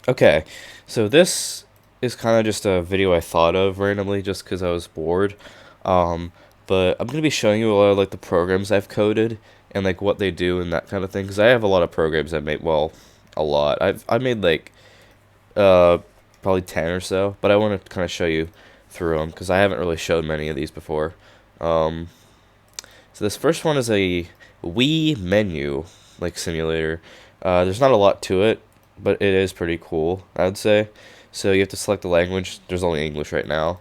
Okay, so this is kind of just a video I thought of randomly just because I was bored. Um, but I'm gonna be showing you a lot of like the programs I've coded and like what they do and that kind of thing. Because I have a lot of programs I made. Well, a lot. I made like uh probably 10 or so. But I want to kind of show you through them because I haven't really showed many of these before. Um, so this first one is a Wii menu like simulator. There's not a lot to it, but it is pretty cool, I'd say. So you have to select the language. There's only English right now.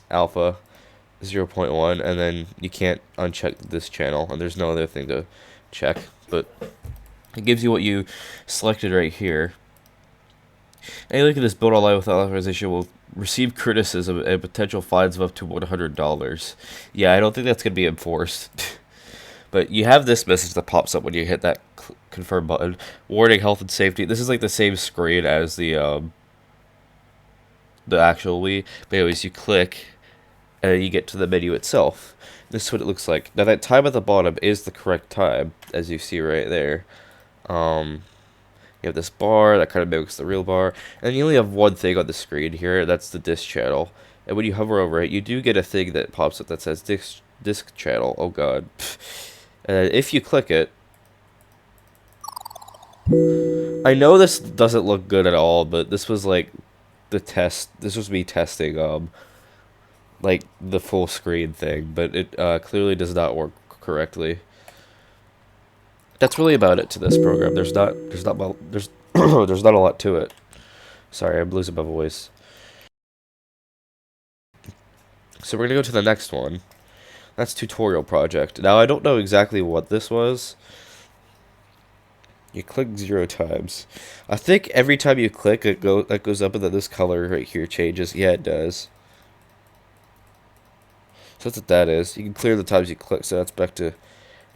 Alpha 0.1, and then you can't uncheck this channel, and there's no other thing to check. But it gives you what you selected right here. Any link in this build online without authorization will receive criticism and potential fines of up to $100. Yeah, I don't think that's gonna be enforced. But you have this message that pops up when you hit that confirm button. Warning, health and safety. This is like the same screen as the actual Wii. But anyways, you click, and you get to the menu itself. This is what it looks like. Now that time at the bottom is the correct time, as you see right there. Um, you have this bar that kind of mimics the real bar, and you only have one thing on the screen here. That's the disc channel. And when you hover over it, you do get a thing that pops up that says disc channel. Oh god. And if you click it, I know this doesn't look good at all, but this was like the test. This was me testing like the full screen thing, but it clearly does not work correctly. That's really about it to this program. There's not a lot to it. Sorry, I'm losing my voice. So we're gonna go to the next one. That's tutorial project. Now I don't know exactly what this was. You click 0 times. I think every time you click, that goes up, and then this color right here changes. Yeah, it does. So that's what that is. You can clear the times you click, so that's back to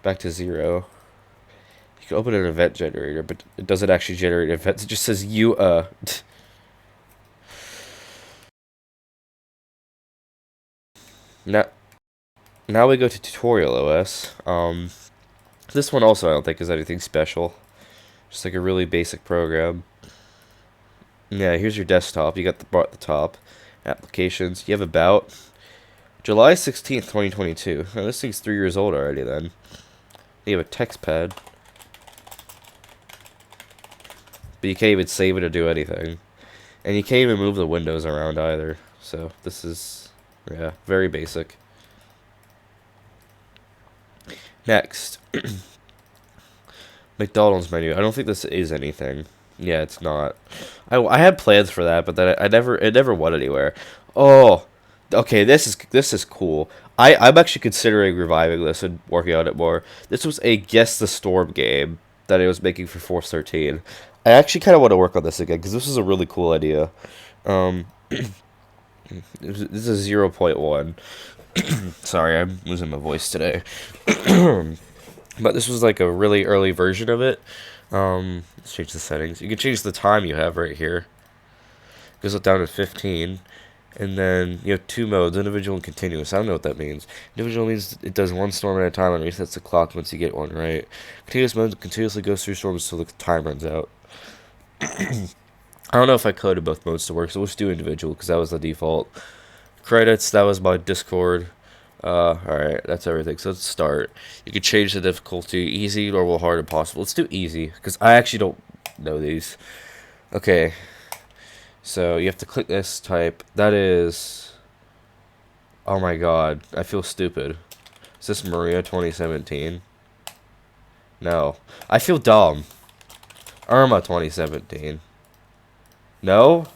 0. You can open an event generator, but it doesn't actually generate events. It just says you now now we go to tutorial OS. This one also I don't think is anything special. Just like a really basic program. Yeah, here's your desktop. You got the bar at the top. Applications. You have about July 16th, 2022. Now, this thing's 3 years old already then. You have a text pad. But you can't even save it or do anything. And you can't even move the windows around either. So this is, yeah, very basic. Next. McDonald's menu. I don't think this is anything. Yeah, it's not. I had plans for that, but then it never went anywhere. Oh, okay. This is cool. I'm actually considering reviving this and working on it more. This was a Guess the Storm game that I was making for Force 13. I actually kind of want to work on this again because this is a really cool idea. Um, this is 0.1. Sorry, I'm losing my voice today. But this was like a really early version of it. Let's change the settings. You can change the time you have right here. It goes down to 15. And then you have two modes, individual and continuous. I don't know what that means. Individual means it does one storm at a time and resets the clock once you get one right. Continuous mode continuously goes through storms until the time runs out. I don't know if I coded both modes to work, so we'll just do individual because that was the default. Credits, that was my Discord. Alright, that's everything. So let's start. You can change the difficulty, easy, normal, hard, impossible. Let's do easy, because I actually don't know these. Okay, so you have to click this, type. That is... Oh my god, I feel stupid. Is this Maria 2017? No. I feel dumb. Irma 2017. No?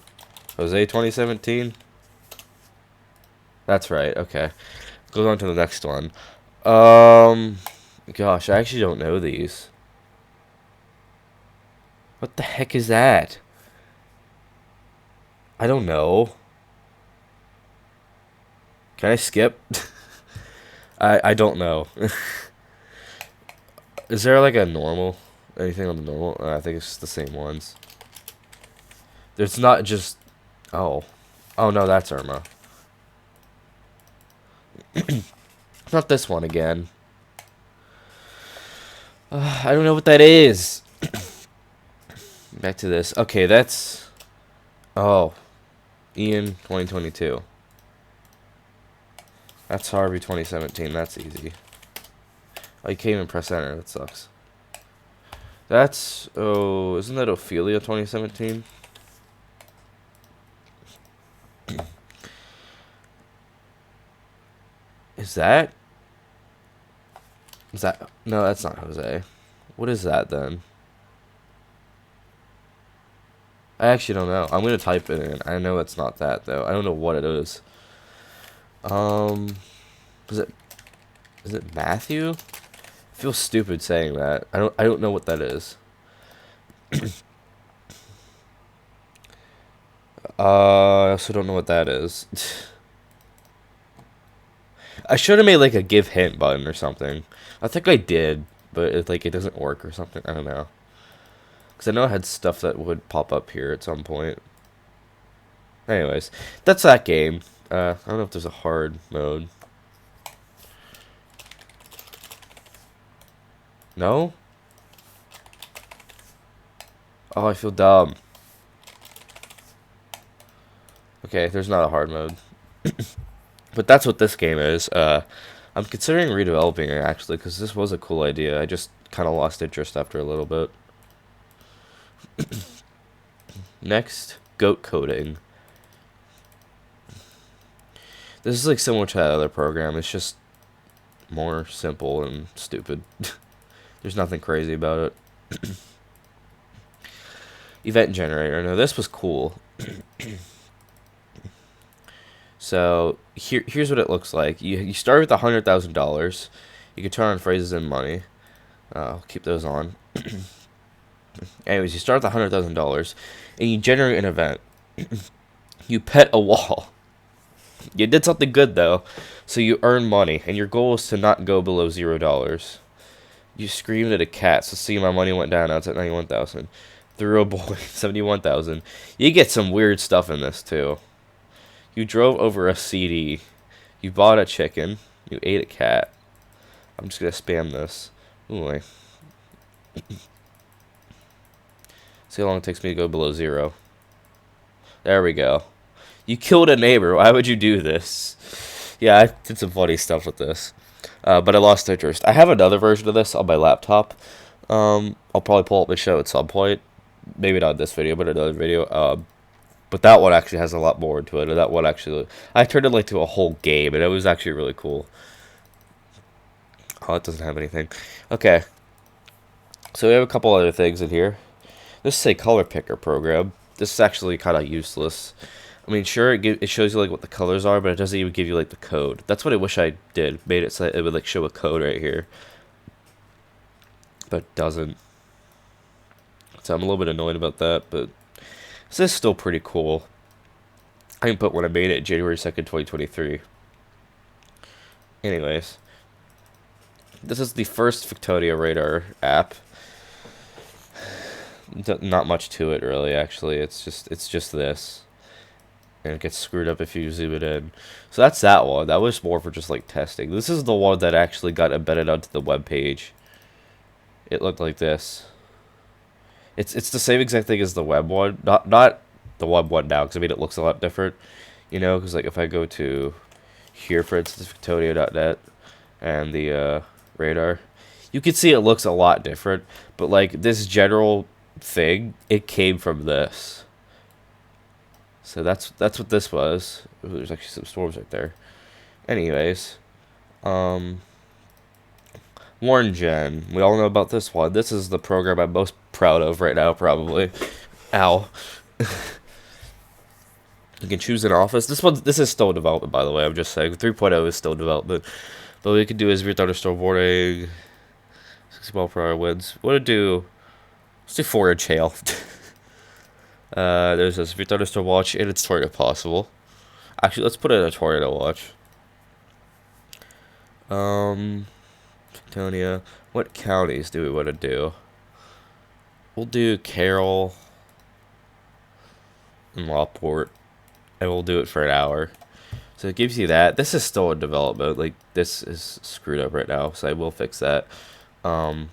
Jose 2017? That's right, okay. Goes on to the next one. Gosh, I actually don't know these. What the heck is that? I don't know. Can I skip? I don't know. Is there like a normal? Anything on the normal? I think it's just the same ones. There's not just... Oh. Oh no, that's Irma. Not this one again. I don't know what that is. Back to this. Okay, that's... Oh, Ian 2022. That's Harvey 2017. That's easy. Oh, you can't even press enter. That sucks. That's, oh, isn't that Ophelia 2017? Is that? No, that's not Jose. What is that then? I actually don't know. I'm gonna type it in. I know it's not that though. I don't know what it is. Um, is it Matthew? I feel stupid saying that. I don't know what that is. I also don't know what that is. I should have made like a give hint button or something. I think I did, but it doesn't work or something. I don't know. Because I know I had stuff that would pop up here at some point. Anyways, that's that game. I don't know if there's a hard mode. No? Oh, I feel dumb. Okay, there's not a hard mode. But that's what this game is. I'm considering redeveloping it, actually, because this was a cool idea. I just kind of lost interest after a little bit. Next, goat coding. This is like similar to that other program. It's just more simple and stupid. There's nothing crazy about it. Event generator. Now this was cool. So here's what it looks like. You start with $100,000. You can turn on phrases and money. I'll keep those on. Anyways, you start with $100,000, and you generate an event. You pet a wall. You did something good though, so you earn money, and your goal is to not go below $0. You screamed at a cat, so see my money went down. Now it's at 91,000. Threw a boy, 71,000. You get some weird stuff in this too. You drove over a CD. You bought a chicken. You ate a cat. I'm just gonna spam this. Ooh, see how long it takes me to go below 0. There we go. You killed a neighbor. Why would you do this? Yeah, I did some funny stuff with this. But I lost interest. I have another version of this on my laptop. I'll probably pull up and show at some point. Maybe not this video, but another video. But that one actually has a lot more into it. That one actually, I turned it like to a whole game, and it was actually really cool. Oh, it doesn't have anything. Okay. So we have a couple other things in here. This is a color picker program. This is actually kind of useless. I mean, sure, it shows you like what the colors are, but it doesn't even give you like the code. That's what I wish I did. Made it so it would like show a code right here, but it doesn't. So I'm a little bit annoyed about that, but this is still pretty cool. I can put when I made it, January 2nd, 2023. Anyways, this is the first Victoria radar app. Not much to it really, actually. It's just this. And it gets screwed up if you zoom it in. So that's that one. That was more for just like testing. This is the one that actually got embedded onto the web page. It looked like this. It's the same exact thing as the web one. Not the web one now, because I mean it looks a lot different. You know, because like if I go to here, for instance, Victoria.net and the radar, you can see it looks a lot different. But like this general thing, it came from this. So that's what this was. Ooh, there's actually some storms right there. Anyways, WarnGen. We all know about this one. This is the program I'm most proud of right now, probably. Ow. You can choose an office. This is still in development, by the way. I'm just saying 3.0 is still in development. But what we can do is read thunderstorm warning. 60 mile per hour winds. What to do? Let's do 4-inch hail. There's this thunderstorm watch and it's tornado possible. Actually, let's put it in a tornado watch. Antonia. What counties do we want to do? We'll do Carroll and Lawport, and we'll do it for an hour. So it gives you that. This is still in development. Like this is screwed up right now, so I will fix that. But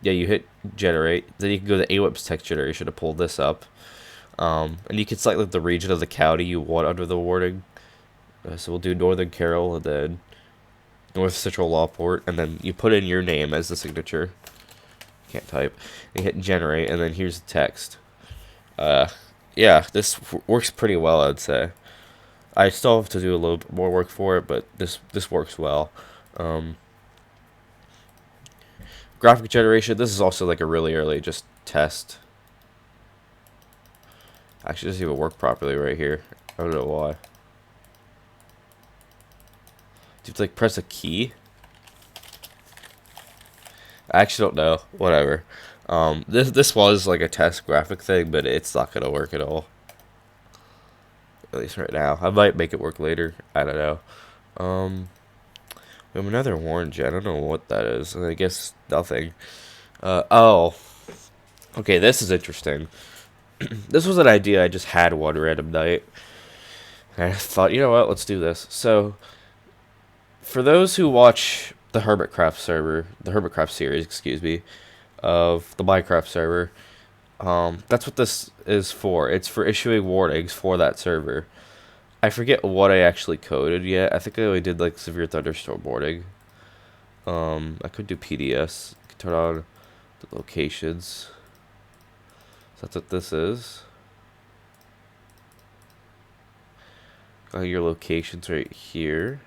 yeah, you hit generate, then you can go to AWIPS text generation to pull this up. And you can select like the region of the county you want under the warning. So we'll do Northern Carroll and then North Central Lawport, and then you put in your name as the signature. Can't type. You hit generate, and then here's the text. Yeah, this works pretty well, I'd say. I still have to do a little bit more work for it, but this works well. Graphic generation. This is also like a really early just test. Actually, it doesn't even work properly right here. I don't know why. Do you have to like press a key? I actually don't know. Whatever. This was like a test graphic thing, but it's not gonna work at all. At least right now. I might make it work later. I don't know. We have another orange. I don't know what that is. I guess nothing. Oh. Okay, this is interesting. This was an idea I just had one random night. And I thought, you know what, let's do this. So, for those who watch the Hermitcraft server, the Hermitcraft series, excuse me, of the Minecraft server, that's what this is for. It's for issuing warnings for that server. I forget what I actually coded yet. I think I only did like severe thunderstorm warning. I could do PDS. I could turn on the locations. So that's what this is. Got your locations right here.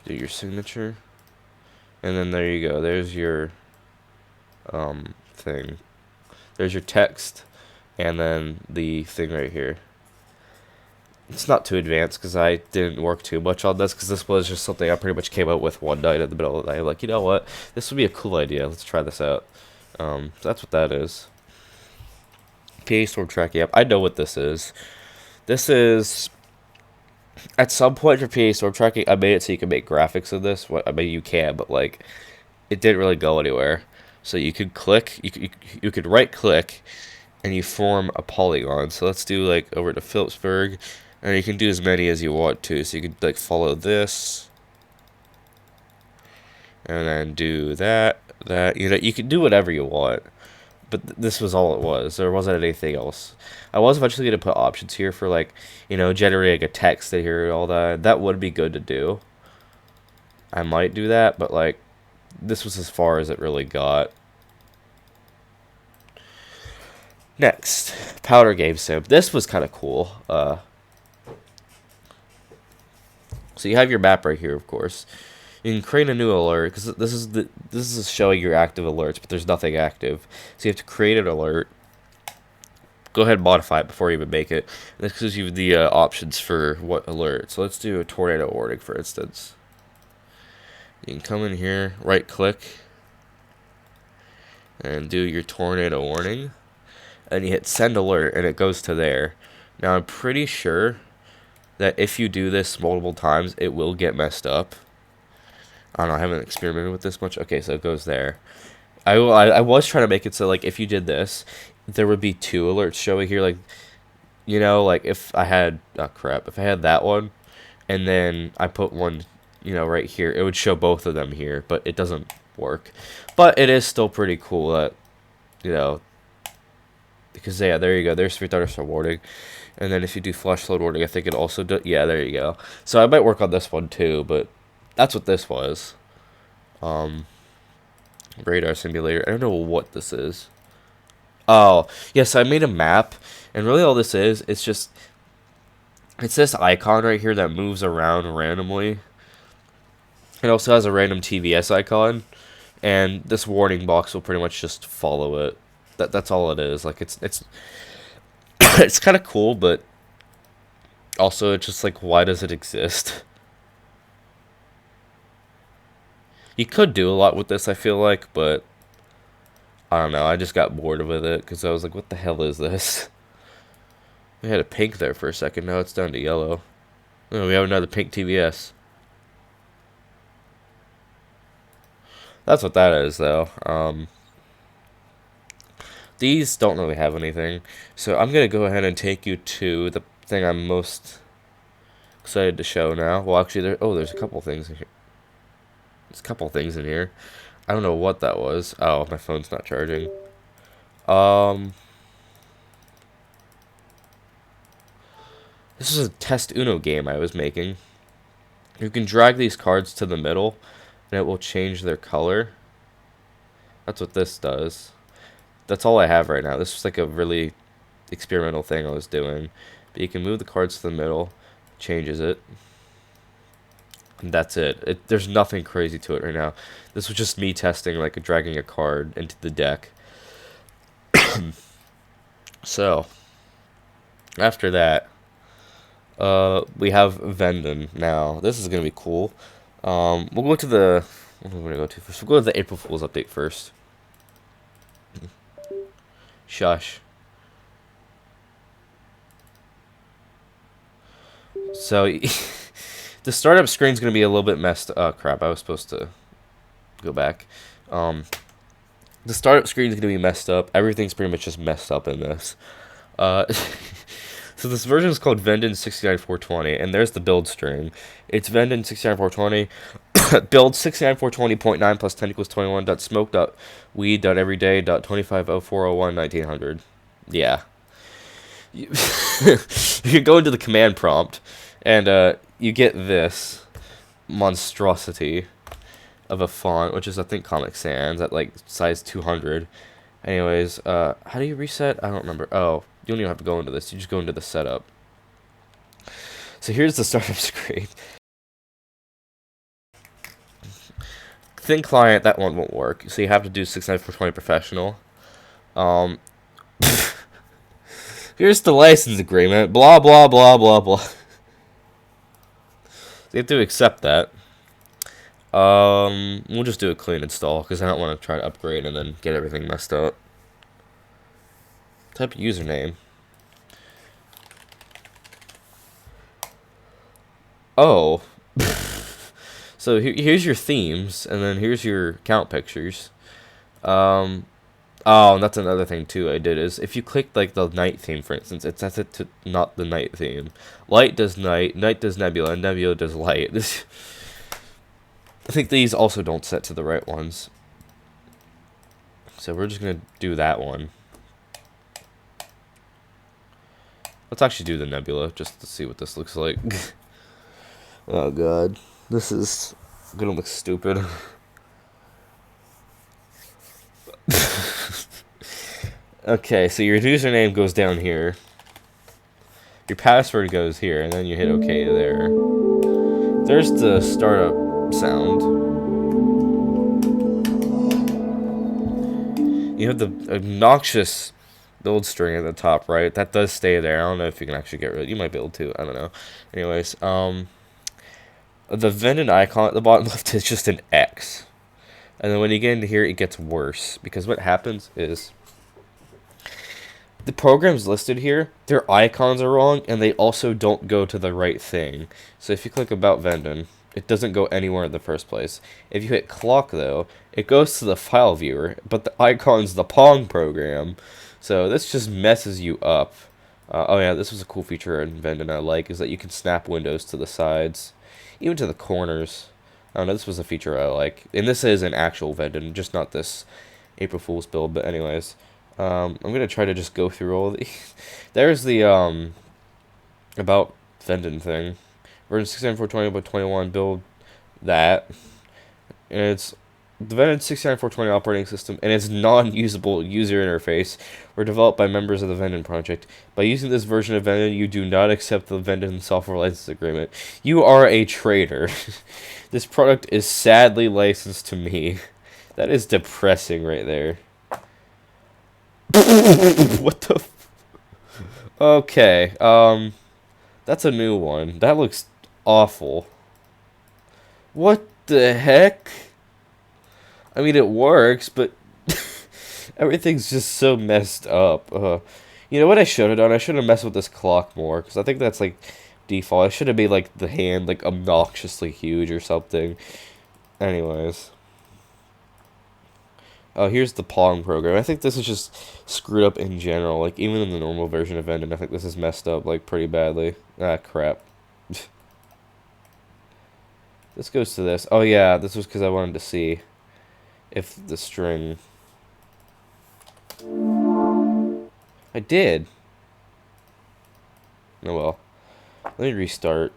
Do your signature. And then there you go. There's your thing. There's your text. And then the thing right here. It's not too advanced because I didn't work too much on this because this was just something I pretty much came up with one night in the middle of the night. Like, you know what? This would be a cool idea. Let's try this out. So that's what that is. PA Storm Tracking app. I know what this is. This is... At some point for PA Storm Tracking, I made it so you can make graphics of this. I mean, you can, but, like, it didn't really go anywhere. So you could click... You could right-click, and you form a polygon. So let's do, like, over to Phillipsburg... And you can do as many as you want to. So you could like follow this. And then do that. You know, you can do whatever you want. But this was all it was. There wasn't anything else. I was eventually going to put options here for like, you know, generating a text in here and all that. That would be good to do. I might do that, but like, this was as far as it really got. Next, Powder Game Sim. This was kind of cool. So you have your map right here, of course. You can create a new alert because this is showing your active alerts, but there's nothing active. So you have to create an alert. Go ahead and modify it before you even make it. And this gives you the options for what alert. So let's do a tornado warning, for instance. You can come in here, right click, and do your tornado warning. And you hit send alert, and it goes to there. Now I'm pretty sure that if you do this multiple times, it will get messed up. I don't know, I haven't experimented with this much. Okay, so it goes there. I was trying to make it so, like, if you did this, there would be two alerts showing here, like, you know, like, if I had, oh crap, if I had that one, and then I put one, you know, right here, it would show both of them here, but it doesn't work. But it is still pretty cool that, you know, because, yeah, there you go, there's 3 thunderstorm warning. And then if you do flash flood warning, I think it also does. Yeah, there you go. So I might work on this one too, but that's what this was. Radar simulator. I don't know what this is. Oh, yes, I made a map, and really all this is, it's this icon right here that moves around randomly. It also has a random TVS icon, and this warning box will pretty much just follow it. That's all it is. Like it's it's kind of cool, but also it's just like, why does it exist? You could do a lot with this, I feel like, but I don't know. I just got bored with it because I was like, what the hell is this? We had a pink there for a second. Now it's down to yellow. Oh, we have another pink TVS. That's what that is, though. These don't really have anything. So I'm going to go ahead and take you to the thing I'm most excited to show now. Well, actually, there's a couple things in here. There's a couple things in here. I don't know what that was. Oh, my phone's not charging. Um, this is a test Uno game I was making. You can drag these cards to the middle, and it will change their color. That's what this does. That's all I have right now. This was like a really experimental thing I was doing. But you can move the cards to the middle, changes it. And that's it. There's nothing crazy to it right now. This was just me testing, like dragging a card into the deck. So, after that, we have Vendon now. This is gonna be cool. We'll go to the. What are we gonna go to first? We'll go to the April Fool's update first. Shush. So, the startup screen's gonna be a little bit messed. Oh crap! I was supposed to go back. The startup screen's gonna be messed up. Everything's pretty much just messed up in this. Uh, so this version is called Vendon 69420, and there's the build string. It's Vendon 69420. Build 69420.9 plus 10 equals 21. Smoke.weed.everyday.2504011900. Yeah. You, you go into the command prompt, and you get this monstrosity of a font, which is I think Comic Sans at like size 200. Anyways, how do you reset? I don't remember. Oh, you don't even have to go into this. You just go into the setup. So here's the startup screen. Thin client, that one won't work. So you have to do 69420 professional. Here's the license agreement. Blah blah blah blah blah. So you have to accept that. We'll just do a clean install because I don't want to try to upgrade and then get everything messed up. Type of username. Oh. So here's your themes, and then here's your account pictures. Oh, and that's another thing too I did is if you click like the night theme, for instance, it sets it to not the night theme. Light does night, night does nebula, and nebula does light. I think these also don't set to the right ones. So we're just gonna do that one. Let's actually do the nebula just to see what this looks like. Oh god, this is gonna look stupid. Okay, so your username goes down here. Your password goes here, and then you hit OK there. There's the startup sound. You have the obnoxious build string at the top right. That does stay there. I don't know if you can actually get rid of it. You might be able to. I don't know. Anyways, the Vendon icon at the bottom left is just an X. And then when you get into here, it gets worse. Because what happens is the programs listed here, their icons are wrong, and they also don't go to the right thing. So if you click About Vendon, it doesn't go anywhere in the first place. If you hit clock, though, it goes to the file viewer, but the icon's the Pong program. So this just messes you up. Oh yeah, this was a cool feature in Vendon I like, is that you can snap windows to the sides, even to the corners. I don't know, this was a feature I like. And this is an actual Vendon, just not this April Fool's build, but anyways. I'm gonna try to just go through all of these. There's the about Vendon thing. Version 69420.21 build that. And it's the Vendon 69420 operating system and its non-usable user interface were developed by members of the Vendon project. By using this version of Vendon, you do not accept the Vendon software license agreement. You are a traitor. This product is sadly licensed to me. That is depressing right there. What the okay, that's a new one. That looks awful. What the heck? I mean, it works, but everything's just so messed up. You know what I should have done? I should have messed with this clock more, because I think that's, like, default. I should have made, like, the hand, like, obnoxiously huge or something. Anyways. Oh, here's the Pong program. I think this is just screwed up in general. Like, even in the normal version of Vendon, I think this is messed up, like, pretty badly. Ah, crap. This goes to this. Oh, yeah, this was because I wanted to see if the string... I did. Oh well. Let me restart.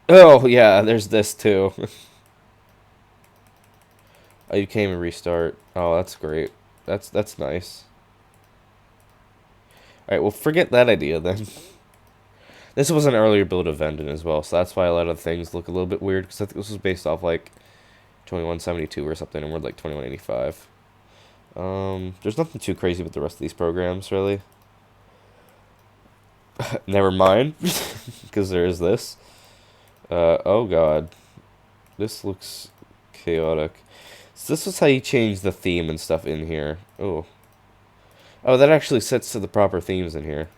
Oh yeah, there's this too. Oh, you can't even restart. Oh, that's great. That's nice. Alright, well forget that idea then. This was an earlier build of Vendon as well, so that's why a lot of things look a little bit weird, because I think this was based off like 2172 or something, and we're like 2185. There's nothing too crazy with the rest of these programs, really. Never mind, because there is this. Oh god. This looks chaotic. So this is how you change the theme and stuff in here. Oh. Oh, that actually sets to the proper themes in here.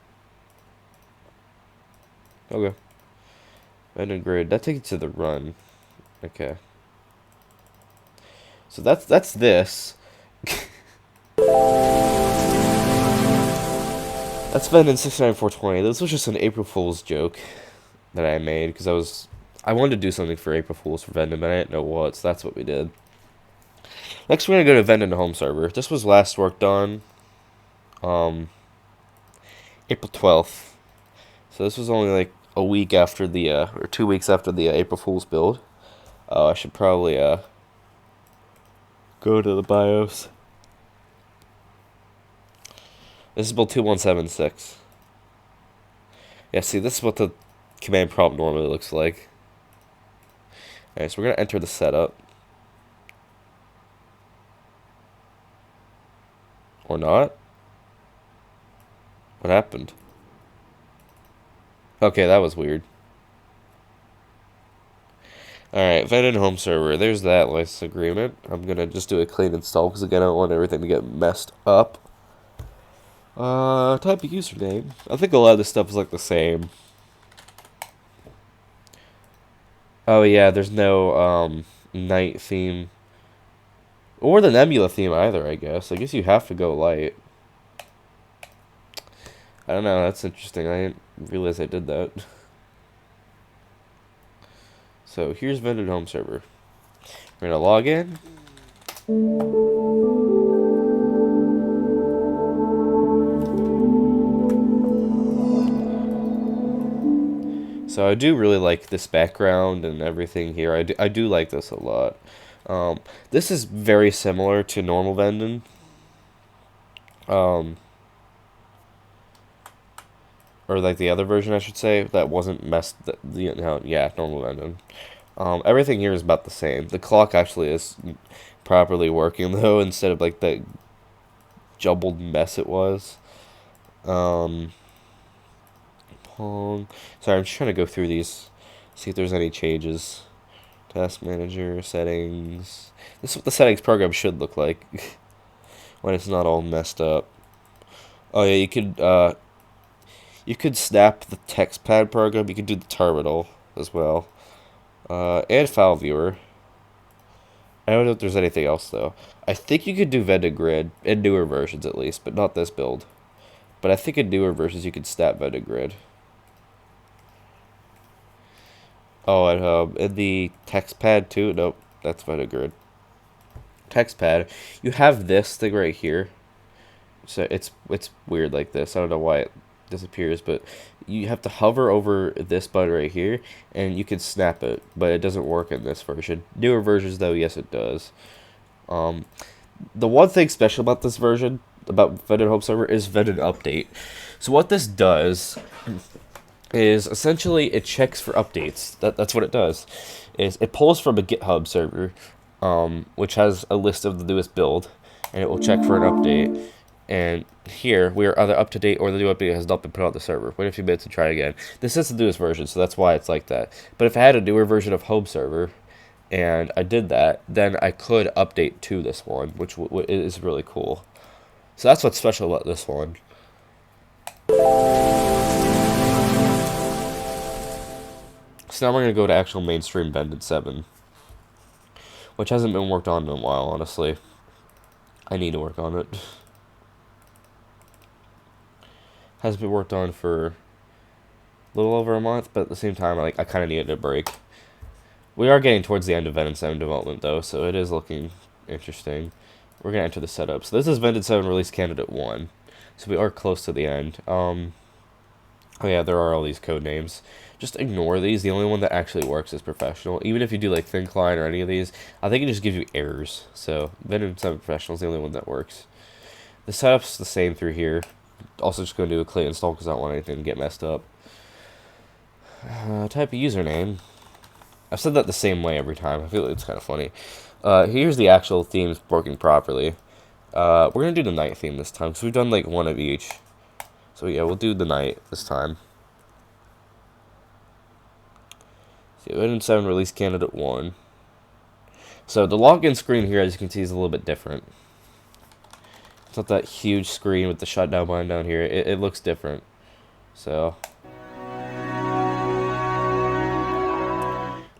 Okay. Vendon grid. That takes you to the run. Okay. So that's this. That's Vendon 69420. This was just an April Fool's joke that I made because I wanted to do something for April Fool's for Vendon, but I didn't know what, so that's what we did. Next, we're gonna go to Vendon home server. This was last worked on April 12th. So this was only like a week after the or 2 weeks after the April Fool's build. I should probably go to the BIOS. This is build 2176. Yeah, see, this is what the command prompt normally looks like. Alright, so we're gonna enter the setup. Or not? What happened? Okay, that was weird. Alright, Vendon home server. There's that license agreement. I'm gonna just do a clean install because again I don't want everything to get messed up. Type of username. I think a lot of this stuff is like the same. Oh yeah, there's no night theme. Or the Nebula theme either, I guess. I guess you have to go light. I don't know, that's interesting. I didn't realize I did that. So here's Vendon home server. We're gonna log in. So I do really like this background and everything here. I do like this a lot. This is very similar to normal Vendon. Or like the other version, I should say, that wasn't messed. Yeah, normal Vendon. Everything here is about the same. The clock actually is properly working though, instead of like the jumbled mess it was. Sorry, I'm just trying to go through these, see if there's any changes. Task manager, settings. This is what the settings program should look like when it's not all messed up. Oh yeah, you could snap the text pad program. You could do the terminal as well, and file viewer. I don't know if there's anything else though. I think you could do Vendon grid in newer versions at least, but not this build. But I think in newer versions you could snap Vendon grid. Oh, and in the text pad too? Nope, that's Vendon grid. Text pad, you have this thing right here. So it's weird like this. I don't know why it disappears, but you have to hover over this button right here, and you can snap it, but it doesn't work in this version. Newer versions, though, yes, it does. The one thing special about this version, about Vendon home server, is Vendon update. So what this does is essentially it checks for updates. That's what it does. Is it pulls from a GitHub server, which has a list of the newest build, and it will check for an update. And here we are either up to date or the new update has not been put on the server. Wait a few minutes and try again. This is the newest version, so that's why it's like that. But if I had a newer version of home server and I did that, then I could update to this one, which is really cool. So that's what's special about this one. So now we're going to go to actual mainstream Vendon 7, which hasn't been worked on in a while, honestly. I need to work on it. Hasn't been worked on for a little over a month, but at the same time, I kind of needed a break. We are getting towards the end of Vendon 7 development, though, so it is looking interesting. we're gonna enter the setup. So this is Vended 7 release candidate 1. So we are close to the end. Oh yeah, there are all these code names. Just ignore these. The only one that actually works is Professional. Even if you do like Thin Client or any of these, I think it just gives you errors. So Vended 7 Professional is the only one that works. The setup's the same through here. Also just going to do a clean install because I don't want anything to get messed up. Type a username. I've said that the same way every time. I feel like it's kind of funny. Here's the actual themes working properly. We're going to do the night theme this time because we've done like one of each. So yeah, we'll do the night this time. So Vended 7 release candidate 1. So the login screen here, as you can see, is a little bit different. It's not that huge screen with the shutdown button down here. It looks different. So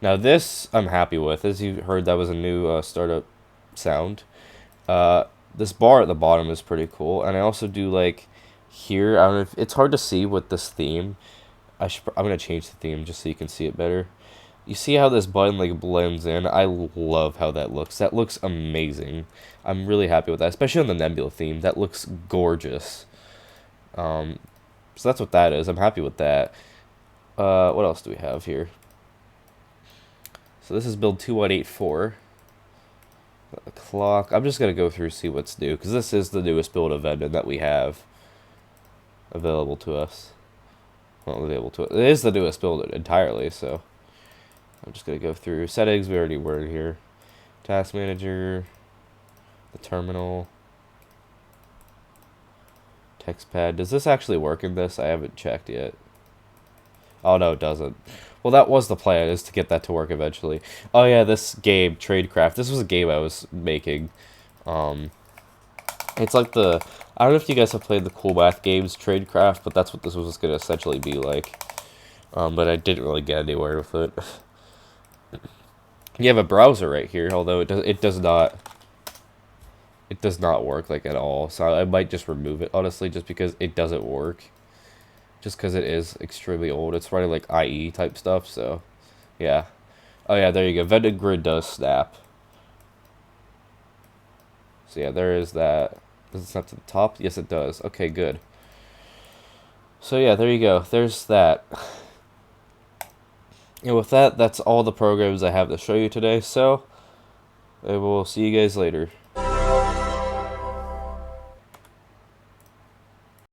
now this I'm happy with. As you heard, that was a new startup sound. This bar at the bottom is pretty cool, and I also do like here. I don't know if it's hard to see with this theme. I'm gonna change the theme just so you can see it better. You see how this button like blends in? I love how that looks. That looks amazing. I'm really happy with that, especially on the Nebula theme. That looks gorgeous. So that's what that is. I'm happy with that. What else do we have here? So this is build 2184. The clock. I'm just gonna go through see what's new because this is the newest build of Vended that we have available to us. Well, available to it. It is the newest build entirely, so I'm just gonna go through settings. We already were in here. Task manager, the terminal, text pad. Does this actually work in this? I haven't checked yet. Oh no, it doesn't. Well, that was the plan, is to get that to work eventually. Oh yeah, this game, Tradecraft. This was a game I was making. It's like the... I don't know if you guys have played the Cool Math games, Tradecraft, but that's what this was going to essentially be like. But I didn't really get anywhere with it. You have a browser right here, although it does not work like at all. So I might just remove it, honestly, just because it doesn't work. Just because it is extremely old. It's running like IE type stuff, so yeah. Oh yeah, there you go. Vended Grid does snap. So yeah, there is that. Does it snap to the top? Yes, it does. Okay, good. So yeah, there you go. There's that. And with that, that's all the programs I have to show you today. So I will see you guys later.